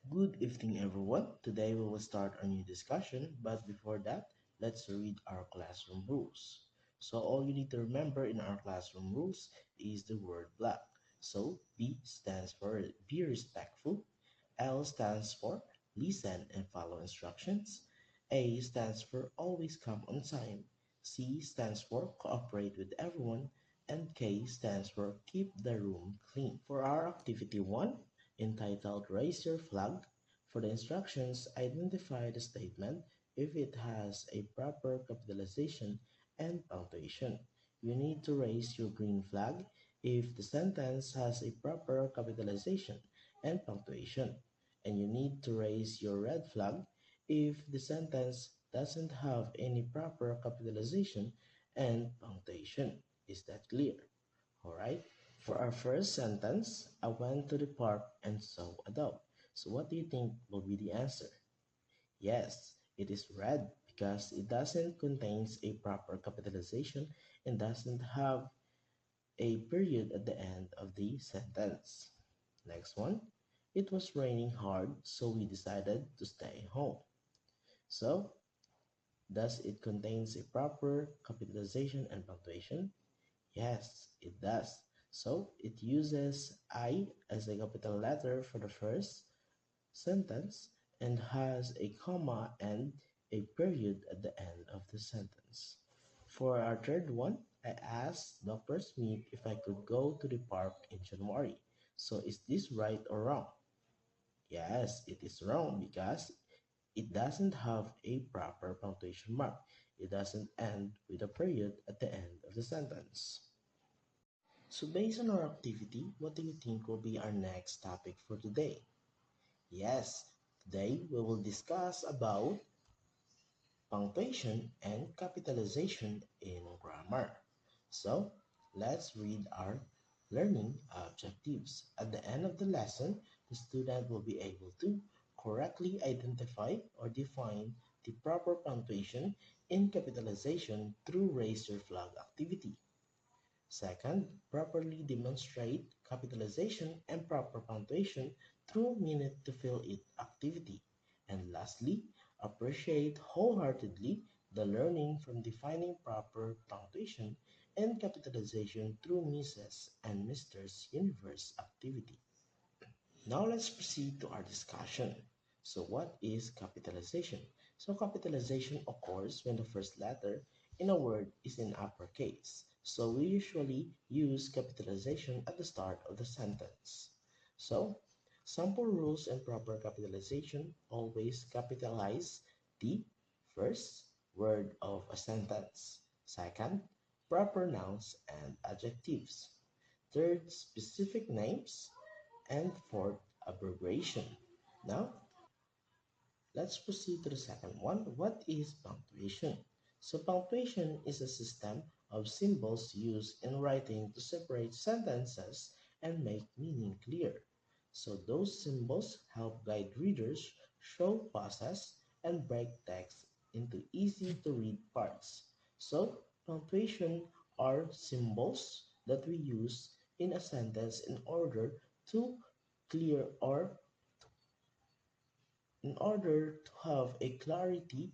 Good evening, everyone. Today we will start a new discussion, but before that, let's read our classroom rules. So, all you need to remember in our classroom rules is the word black. So, B stands for be respectful, L stands for listen and follow instructions, A stands for always come on time, C stands for cooperate with everyone, and K stands for keep the room clean. For our activity 1, entitled Raise Your Flag. For the instructions, identify the statement if it has a proper capitalization and punctuation. You need to raise your green flag if the sentence has a proper capitalization and punctuation. And you need to raise your red flag if the sentence doesn't have any proper capitalization and punctuation. Is that clear? Alright, for our first sentence, I went to the park and saw a dog. So what do you think will be the answer? Yes, it is red because it doesn't contain a proper capitalization and doesn't have a period at the end of the sentence. Next one, it was raining hard, so we decided to stay home. So, does it contains a proper capitalization and punctuation? Yes, it does. So it uses I as a capital letter for the first sentence and has a comma and a period at the end of the sentence. For our third one, I asked Dr. Smith if I could go to the park in January. So is this right or wrong? Yes, it is wrong because it doesn't have a proper punctuation mark. It doesn't end with a period at the end of the sentence. So based on our activity, what do you think will be our next topic for today? Yes, today we will discuss about punctuation and capitalization in grammar. So let's read our learning objectives. At the end of the lesson, the student will be able to correctly identify or define the proper punctuation in capitalization through raise your flag activity. Second, properly demonstrate capitalization and proper punctuation through minute to fill it activity. And lastly, appreciate wholeheartedly the learning from defining proper punctuation and capitalization through Mrs. and Mr.'s Universe activity. Now let's proceed to our discussion. So what is capitalization? So capitalization occurs when the first letter in a word is in uppercase. So we usually use capitalization at the start of the sentence. So sample rules and proper capitalization always capitalize the first word of a sentence. Second, proper nouns and adjectives. Third, specific names and fourth, abbreviation. Now, let's proceed to the second one. What is punctuation? So punctuation is a system of symbols used in writing to separate sentences and make meaning clear. So those symbols help guide readers, show pauses, and break text into easy to read parts. So punctuation are symbols that we use in a sentence to clear or in order to have a clarity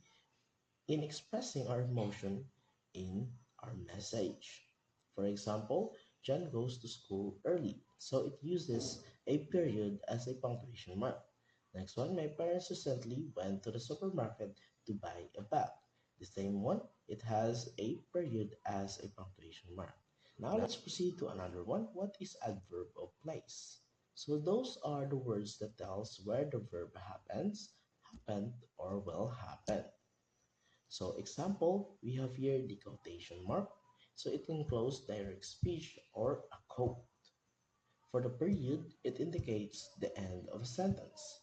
in expressing our emotion in our message. For example, John goes to school early, so it uses a period as a punctuation mark. Next one, my parents recently went to the supermarket to buy a bag. The same one, it has a period as a punctuation mark. Now let's proceed to another one. What is adverb of place? So those are the words that tells where the verb happens, happened, or will happen. So example, we have here the quotation mark. So it encloses direct speech or a quote. For the period, it indicates the end of a sentence.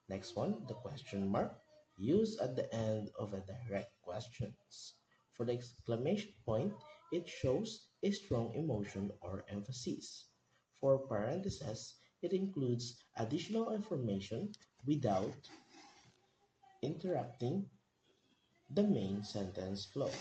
Next one, the question mark, used at the end of a direct questions. For the exclamation point, it shows a strong emotion or emphasis. For parentheses, it includes additional information without interrupting the main sentence flow.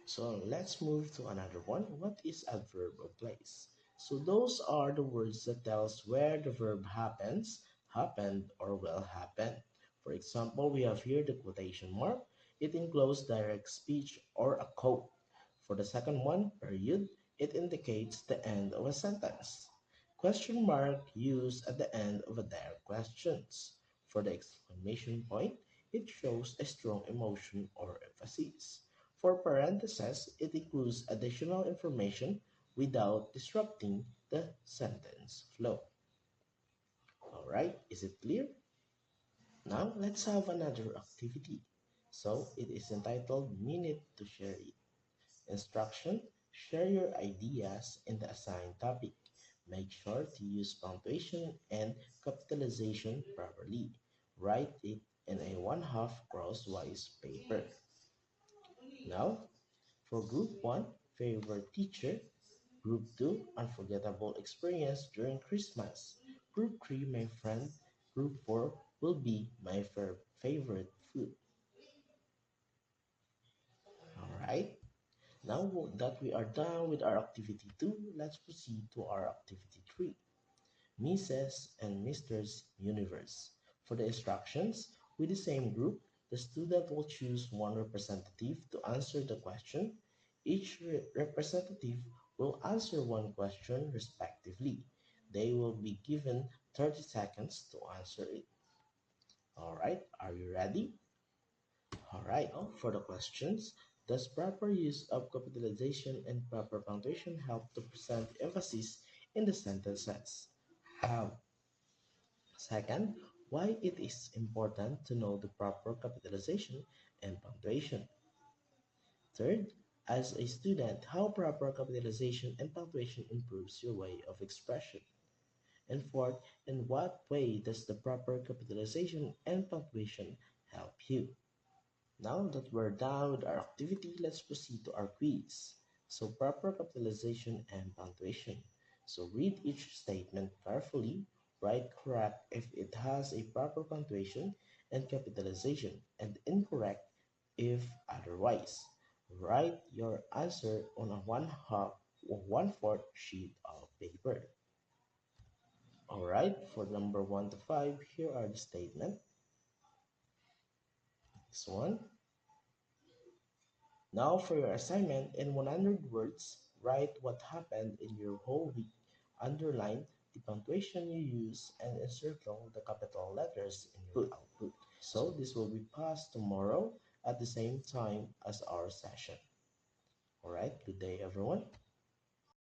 So let's move to another one. What is adverb of place? So those are the words that tells where the verb happens, happened, or will happen. For example, we have here the quotation mark. It encloses direct speech or a quote. For the second one, period, it indicates the end of a sentence. Question mark used at the end of a direct questions. For the exclamation point, it shows a strong emotion or emphasis. For parentheses, it includes additional information without disrupting the sentence flow. Alright, is it clear? Now let's have another activity. So it is entitled Minute to Share It. Instruction: share your ideas in the assigned topic. Make sure to use punctuation and capitalization properly. Write it in a one-half crosswise paper. Now, for Group 1, favorite teacher. Group 2, unforgettable experience during Christmas. Group 3, my friend. Group 4 will be my favorite food. Alright, now that we are done with our activity 2, let's proceed to our activity 3. Mrs. and Mr.'s Universe. For the instructions, with the same group, the student will choose one representative to answer the question. Each representative will answer one question respectively. They will be given 30 seconds to answer it. Alright, are you ready? Alright, now for the questions. Does proper use of capitalization and proper punctuation help to present emphasis in the sentences? How? Second, why it is important to know the proper capitalization and punctuation. Third, as a student, how proper capitalization and punctuation improves your way of expression. And fourth, in what way does the proper capitalization and punctuation help you? Now that we're done with our activity, let's proceed to our quiz. So proper capitalization and punctuation. So read each statement carefully, write correct if it has a proper punctuation and capitalization, and incorrect if otherwise. Write your answer on a one-fourth sheet of paper. Alright, for number 1 to 5, here are the statements. This one. Now for your assignment, in 100 words, write what happened in your whole week. Underline the punctuation you use and encircle the capital letters in your output. So this will be passed tomorrow at the same time as our session. Alright, good day everyone.